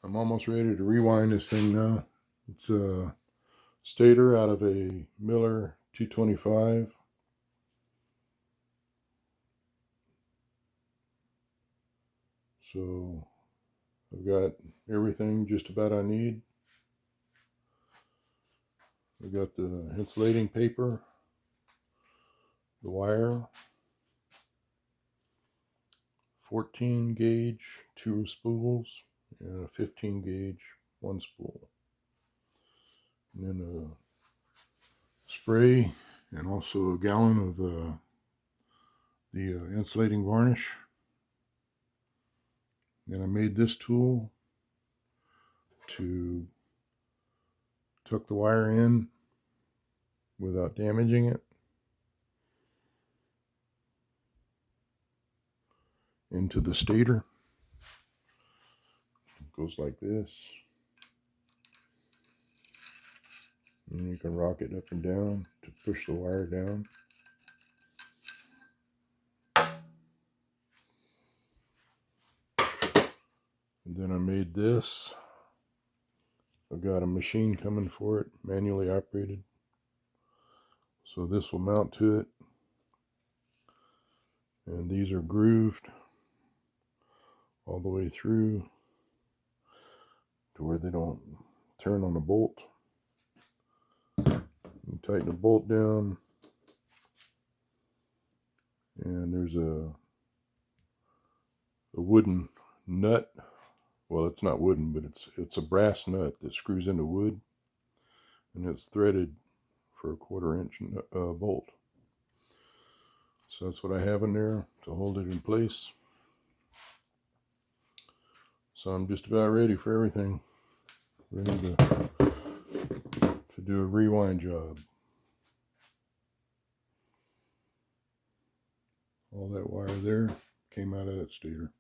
I'm almost ready to rewind this thing now. It's a stator out of a Miller 225. So I've got everything just about I need. I've got the insulating paper, the wire, 14 gauge, 2 spools, and a 15 gauge, 1 spool. And then a spray and also a gallon of the insulating varnish. And I made this tool to tuck the wire in without damaging it into the stator. It goes like this. And you can rock it up and down to push the wire down. And then I made this. I've got a machine coming for it, manually operated. So this will mount to it. And these are grooved all the way through to where they don't turn on the bolt. You tighten the bolt down. And there's a wooden nut. Well, it's not wooden, but it's a brass nut that screws into wood, and it's threaded for a 1/4 inch bolt. So that's what I have in there to hold it in place. So I'm just about ready for everything. Ready to do a rewind job. All that wire there came out of that stator.